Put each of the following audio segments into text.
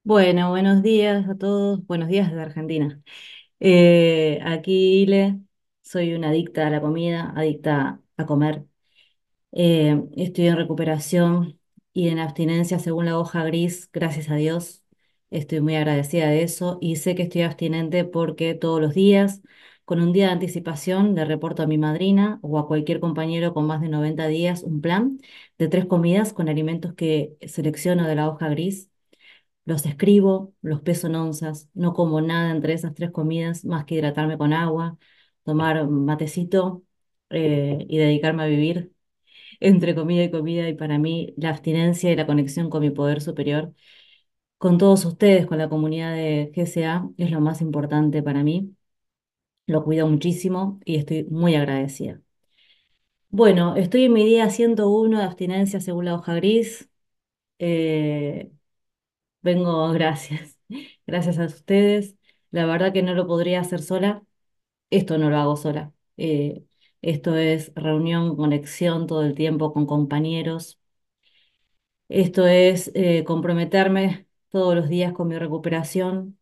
Bueno, buenos días a todos. Buenos días desde Argentina. Aquí Ile, soy una adicta a la comida, adicta a comer. Estoy en recuperación y en abstinencia según la hoja gris, gracias a Dios. Estoy muy agradecida de eso y sé que estoy abstinente porque todos los días, con un día de anticipación, le reporto a mi madrina o a cualquier compañero con más de 90 días un plan de 3 comidas con alimentos que selecciono de la hoja gris. Los escribo, los peso en onzas, no como nada entre esas 3 comidas más que hidratarme con agua, tomar un matecito y dedicarme a vivir entre comida y comida. Y para mí la abstinencia y la conexión con mi poder superior, con todos ustedes, con la comunidad de GSA, es lo más importante para mí. Lo cuido muchísimo y estoy muy agradecida. Bueno, estoy en mi día 101 de abstinencia según la hoja gris. Eh, Vengo, gracias. Gracias a ustedes. La verdad que no lo podría hacer sola. Esto no lo hago sola. Esto es reunión, conexión todo el tiempo con compañeros. Esto es comprometerme todos los días con mi recuperación.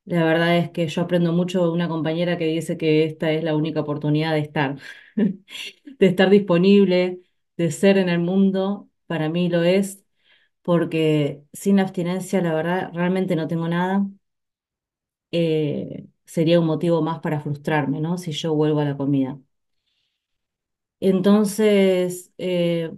La verdad es que yo aprendo mucho de una compañera que dice que esta es la única oportunidad de estar, de estar disponible, de ser en el mundo. Para mí lo es, porque sin abstinencia, la verdad, realmente no tengo nada. Sería un motivo más para frustrarme, ¿no? Si yo vuelvo a la comida. Entonces,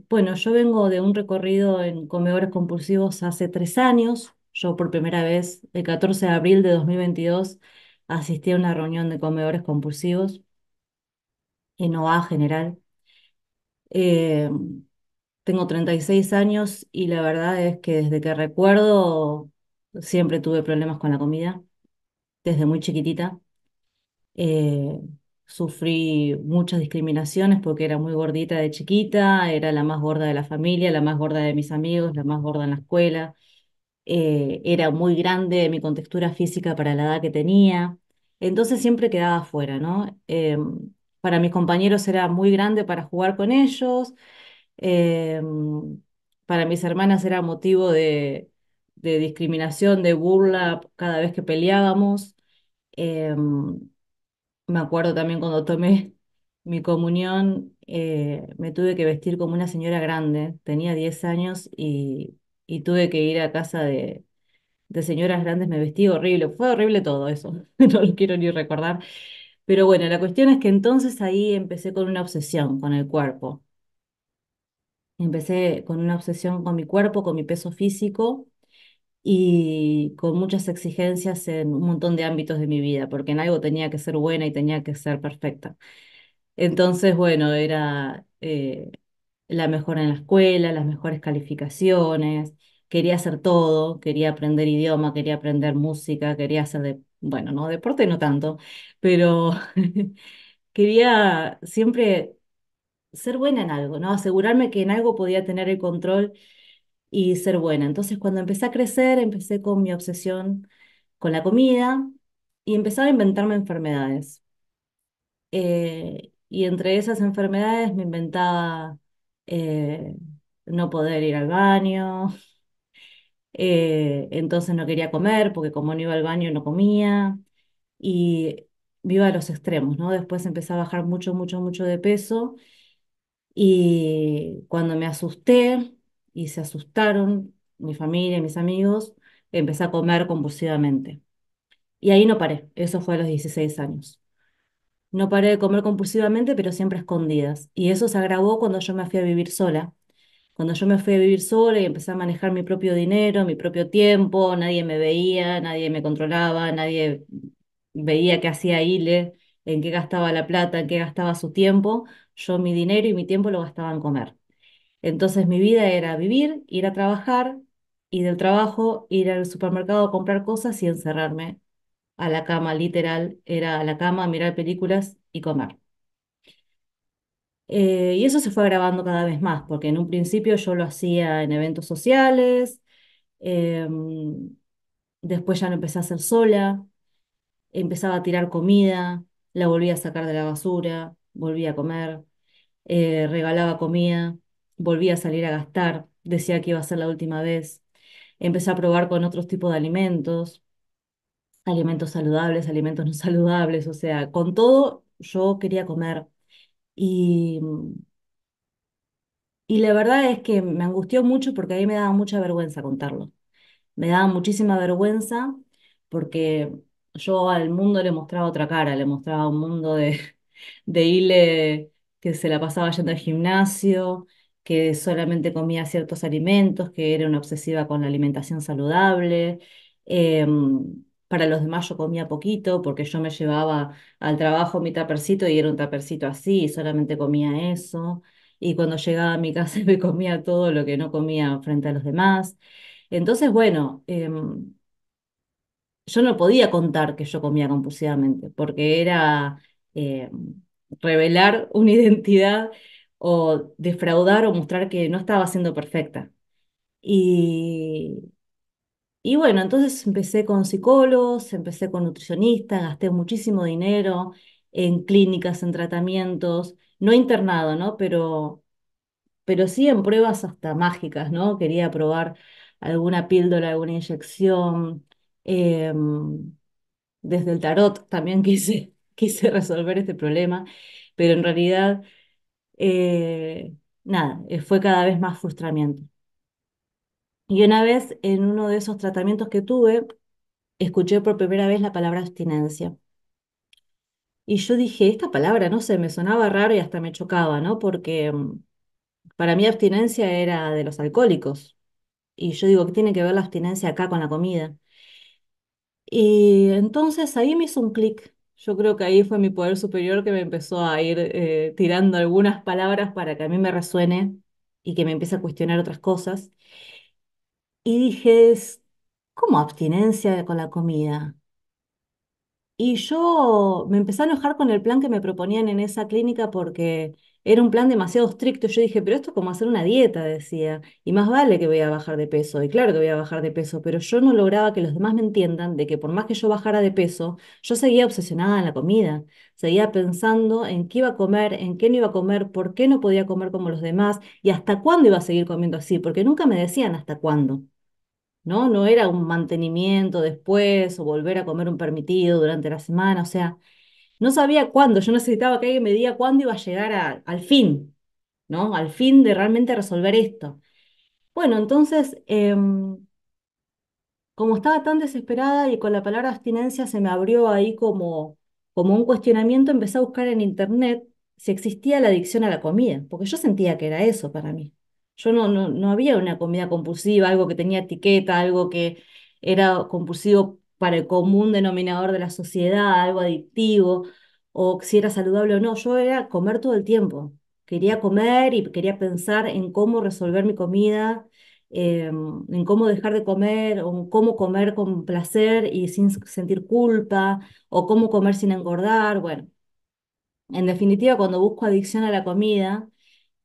bueno, yo vengo de un recorrido en comedores compulsivos hace 3 años. Yo por primera vez, el 14 de abril de 2022, asistí a una reunión de comedores compulsivos en OA General. Eh, Tengo 36 años y la verdad es que desde que recuerdo siempre tuve problemas con la comida, desde muy chiquitita. Eh, Sufrí muchas discriminaciones porque era muy gordita de chiquita, era la más gorda de la familia, la más gorda de mis amigos, la más gorda en la escuela. Era muy grande mi contextura física para la edad que tenía. Entonces siempre quedaba afuera, ¿no? Para mis compañeros era muy grande para jugar con ellos. eh, para mis hermanas era motivo de discriminación, de burla cada vez que peleábamos. Me acuerdo también cuando tomé mi comunión, me tuve que vestir como una señora grande, tenía 10 años y tuve que ir a casa de señoras grandes, me vestí horrible, fue horrible todo eso, no lo quiero ni recordar. Pero bueno, la cuestión es que entonces ahí empecé con una obsesión con el cuerpo. Empecé con una obsesión con mi cuerpo, con mi peso físico y con muchas exigencias en un montón de ámbitos de mi vida, porque en algo tenía que ser buena y tenía que ser perfecta. Entonces, bueno, era la mejor en la escuela, las mejores calificaciones, quería hacer todo, quería aprender idioma, quería aprender música, quería hacer bueno, no, deporte no tanto, pero quería siempre ser buena en algo, ¿no? Asegurarme que en algo podía tener el control y ser buena. Entonces, cuando empecé a crecer, empecé con mi obsesión con la comida y empezaba a inventarme enfermedades. Y entre esas enfermedades me inventaba eh, no poder ir al baño, entonces no quería comer porque como no iba al baño no comía y viva a los extremos, ¿no? Después empecé a bajar mucho, mucho, mucho de peso y cuando me asusté y se asustaron mi familia y mis amigos, empecé a comer compulsivamente. Y ahí no paré, eso fue a los 16 años. No paré de comer compulsivamente, pero siempre a escondidas. Y eso se agravó cuando yo me fui a vivir sola. Cuando yo me fui a vivir sola y empecé a manejar mi propio dinero, mi propio tiempo, nadie me veía, nadie me controlaba, nadie veía qué hacía Ile, en qué gastaba la plata, en qué gastaba su tiempo. Yo mi dinero y mi tiempo lo gastaba en comer. Entonces mi vida era vivir, ir a trabajar y del trabajo ir al supermercado a comprar cosas y encerrarme a la cama, literal, era a la cama, mirar películas y comer. Y eso se fue agravando cada vez más, porque en un principio yo lo hacía en eventos sociales, em, después ya lo empecé a hacer sola, empezaba a tirar comida, la volvía a sacar de la basura, volvía a comer, regalaba comida, volvía a salir a gastar, decía que iba a ser la última vez. empecé a probar con otros tipos de alimentos, alimentos saludables, alimentos no saludables, o sea, con todo yo quería comer. Y, y la verdad es que me angustió mucho porque a mí me daba mucha vergüenza contarlo. Me daba muchísima vergüenza porque yo al mundo le mostraba otra cara, le mostraba un mundo de Ile que se la pasaba yendo al gimnasio, que solamente comía ciertos alimentos, que era una obsesiva con la alimentación saludable. Para los demás yo comía poquito porque yo me llevaba al trabajo mi tapercito y era un tapercito así, y solamente comía eso. Y cuando llegaba a mi casa me comía todo lo que no comía frente a los demás. Entonces, bueno, yo no podía contar que yo comía compulsivamente, porque era revelar una identidad o defraudar o mostrar que no estaba siendo perfecta. Y, y bueno, entonces empecé con psicólogos, empecé con nutricionistas, gasté muchísimo dinero en clínicas, en tratamientos, no internado, ¿no? Pero sí en pruebas hasta mágicas, ¿no? Quería probar alguna píldora, alguna inyección. Desde el tarot también quise resolver este problema, pero en realidad, eh, nada, fue cada vez más frustramiento. Y una vez en uno de esos tratamientos que tuve, escuché por primera vez la palabra abstinencia. Y yo dije, esta palabra, no sé, me sonaba raro y hasta me chocaba, ¿no? Porque para mí abstinencia era de los alcohólicos. Y yo digo, ¿qué tiene que ver la abstinencia acá con la comida? Y entonces ahí me hizo un clic. Yo creo que ahí fue mi poder superior que me empezó a ir tirando algunas palabras para que a mí me resuene y que me empiece a cuestionar otras cosas. Y dije, ¿cómo abstinencia con la comida? Y yo me empecé a enojar con el plan que me proponían en esa clínica porque era un plan demasiado estricto. Yo dije, pero esto es como hacer una dieta, decía, y más vale que voy a bajar de peso. Y claro que voy a bajar de peso, pero yo no lograba que los demás me entiendan de que por más que yo bajara de peso, yo seguía obsesionada en la comida. Seguía pensando en qué iba a comer, en qué no iba a comer, por qué no podía comer como los demás y hasta cuándo iba a seguir comiendo así, porque nunca me decían hasta cuándo. ¿No? No era un mantenimiento después o volver a comer un permitido durante la semana, o sea, no sabía cuándo, yo necesitaba que alguien me diga cuándo iba a llegar al fin, ¿no? Al fin de realmente resolver esto. Bueno, entonces, como estaba tan desesperada y con la palabra abstinencia se me abrió ahí como un cuestionamiento, empecé a buscar en internet si existía la adicción a la comida, porque yo sentía que era eso para mí. Yo no había una comida compulsiva, algo que tenía etiqueta, algo que era compulsivo para el común denominador de la sociedad, algo adictivo, o si era saludable o no. Yo era comer todo el tiempo. Quería comer y quería pensar en cómo resolver mi comida en cómo dejar de comer, o en cómo comer con placer y sin sentir culpa, o cómo comer sin engordar. Bueno, en definitiva, cuando busco adicción a la comida,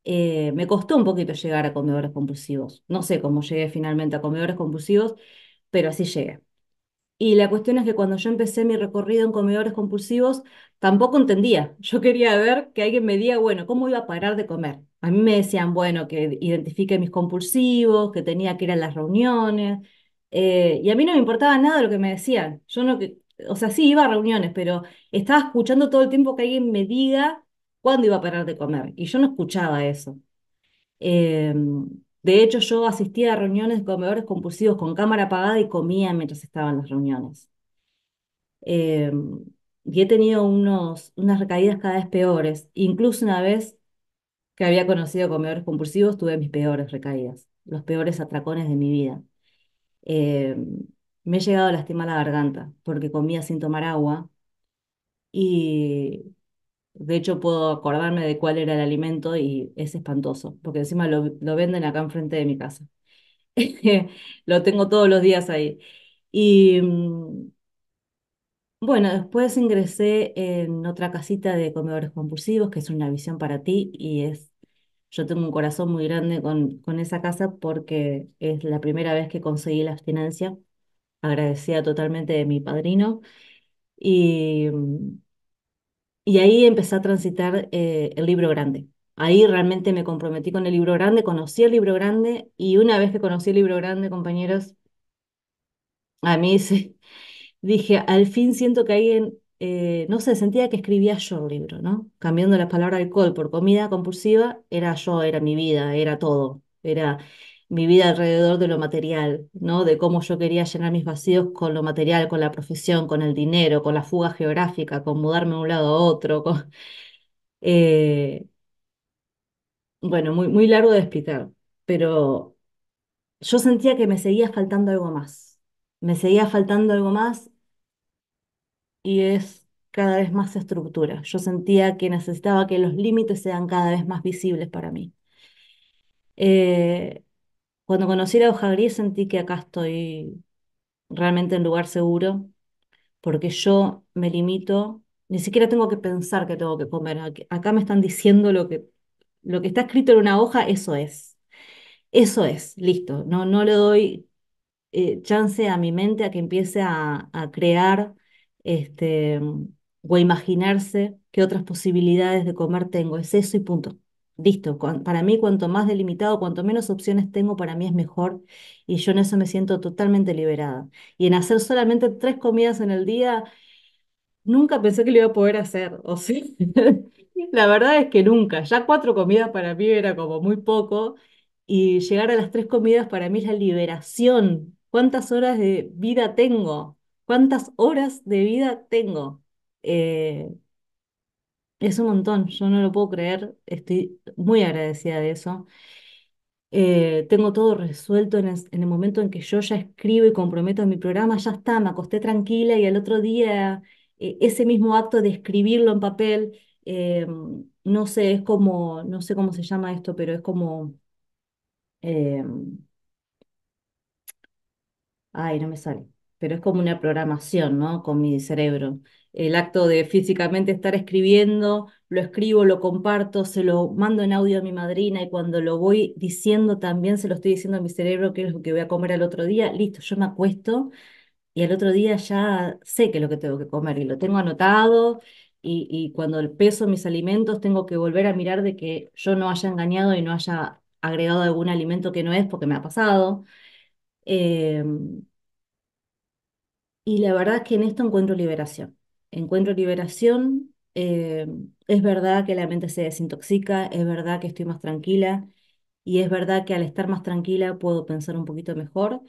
me costó un poquito llegar a comedores compulsivos. No sé cómo llegué finalmente a comedores compulsivos, pero así llegué. Y la cuestión es que cuando yo empecé mi recorrido en comedores compulsivos, tampoco entendía. Yo quería ver que alguien me diga, bueno, ¿cómo iba a parar de comer? A mí me decían, bueno, que identifique mis compulsivos, que tenía que ir a las reuniones, y a mí no me importaba nada lo que me decían. Yo no, o sea, sí iba a reuniones, pero estaba escuchando todo el tiempo que alguien me diga cuándo iba a parar de comer, y yo no escuchaba eso. Eh, de hecho, yo asistía a reuniones de comedores compulsivos con cámara apagada y comía mientras estaba en las reuniones. Eh, y he tenido unas recaídas cada vez peores. Incluso una vez que había conocido comedores compulsivos, tuve mis peores recaídas, los peores atracones de mi vida. Eh, Me he llegado a lastimar la garganta porque comía sin tomar agua y de hecho puedo acordarme de cuál era el alimento y es espantoso, porque encima lo venden acá enfrente de mi casa. Lo tengo todos los días ahí. Y bueno, después ingresé en otra casita de comedores compulsivos, que es Una Visión para Ti, yo tengo un corazón muy grande con esa casa porque es la primera vez que conseguí la abstinencia, agradecida totalmente de mi padrino. Y, y ahí empecé a transitar el libro grande. Ahí realmente me comprometí con el libro grande, conocí el libro grande y una vez que conocí el libro grande, compañeros, A mí sí. Dije, al fin siento que alguien, no sé, sentía que escribía yo el libro, ¿no? Cambiando la palabra alcohol por comida compulsiva, era yo, era mi vida, era todo. Era mi vida alrededor de lo material, ¿no? De cómo yo quería llenar mis vacíos con lo material, con la profesión, con el dinero, con la fuga geográfica, con mudarme de un lado a otro. Eh, bueno, muy, muy largo de explicar, pero yo sentía que me seguía faltando algo más. Me seguía faltando algo más y es cada vez más estructura. Yo sentía que necesitaba que los límites sean cada vez más visibles para mí. Eh, Cuando conocí la hoja gris sentí que acá estoy realmente en lugar seguro, porque yo me limito, ni siquiera tengo que pensar que tengo que comer. Acá me están diciendo lo que está escrito en una hoja, eso es. Eso es, listo. No, no le doy chance a mi mente a que empiece a crear este, o a imaginarse qué otras posibilidades de comer tengo. Es eso y punto. Listo. Para mí, cuanto más delimitado, cuanto menos opciones tengo, para mí es mejor. Y yo en eso me siento totalmente liberada. Y en hacer solamente 3 comidas en el día, nunca pensé que lo iba a poder hacer. O sea, la verdad es que nunca. Ya 4 comidas para mí era como muy poco. Y llegar a las 3 comidas para mí es la liberación. ¿Cuántas horas de vida tengo? ¿Cuántas horas de vida tengo? Eh, es un montón, yo no lo puedo creer. Estoy muy agradecida de eso. Tengo todo resuelto en el momento en que yo ya escribo y comprometo mi programa, ya está, me acosté tranquila y al otro día ese mismo acto de escribirlo en papel, no sé, es como, no sé cómo se llama esto, pero es como, eh, ay, no me sale, pero es como una programación, ¿no? Con mi cerebro. El acto de físicamente estar escribiendo, lo escribo, lo comparto, se lo mando en audio a mi madrina y cuando lo voy diciendo también se lo estoy diciendo a mi cerebro qué es lo que voy a comer al otro día. Listo, yo me acuesto y al otro día ya sé qué es lo que tengo que comer y lo tengo anotado y cuando peso mis alimentos tengo que volver a mirar de que yo no haya engañado y no haya agregado algún alimento que no es porque me ha pasado. Em, y la verdad es que en esto encuentro liberación. Encuentro liberación. Es verdad que la mente se desintoxica, es verdad que estoy más tranquila y es verdad que al estar más tranquila puedo pensar un poquito mejor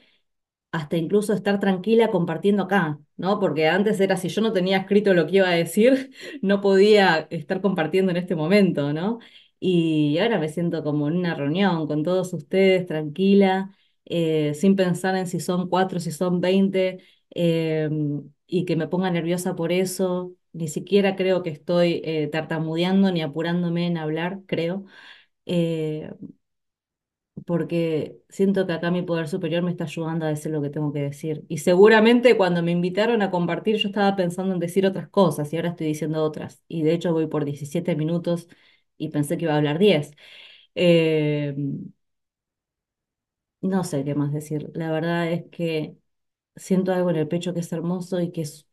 hasta incluso estar tranquila compartiendo acá, ¿no? Porque antes era si yo no tenía escrito lo que iba a decir, no podía estar compartiendo en este momento, ¿no? Y ahora me siento como en una reunión con todos ustedes, tranquila, sin pensar en si son 4, si son 20, eh, y que me ponga nerviosa por eso. Ni siquiera creo que estoy tartamudeando ni apurándome en hablar, creo. Eh, Porque siento que acá mi poder superior me está ayudando a decir lo que tengo que decir. Y seguramente cuando me invitaron a compartir yo estaba pensando en decir otras cosas y ahora estoy diciendo otras. Y de hecho voy por 17 minutos y pensé que iba a hablar 10. Eh, no sé qué más decir. La verdad es que siento algo en el pecho que es hermoso y que es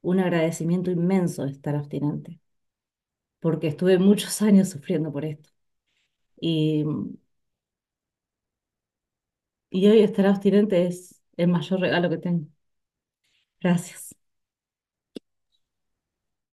un agradecimiento inmenso de estar abstinente, porque estuve muchos años sufriendo por esto. Y, y hoy estar abstinente es el mayor regalo que tengo. Gracias.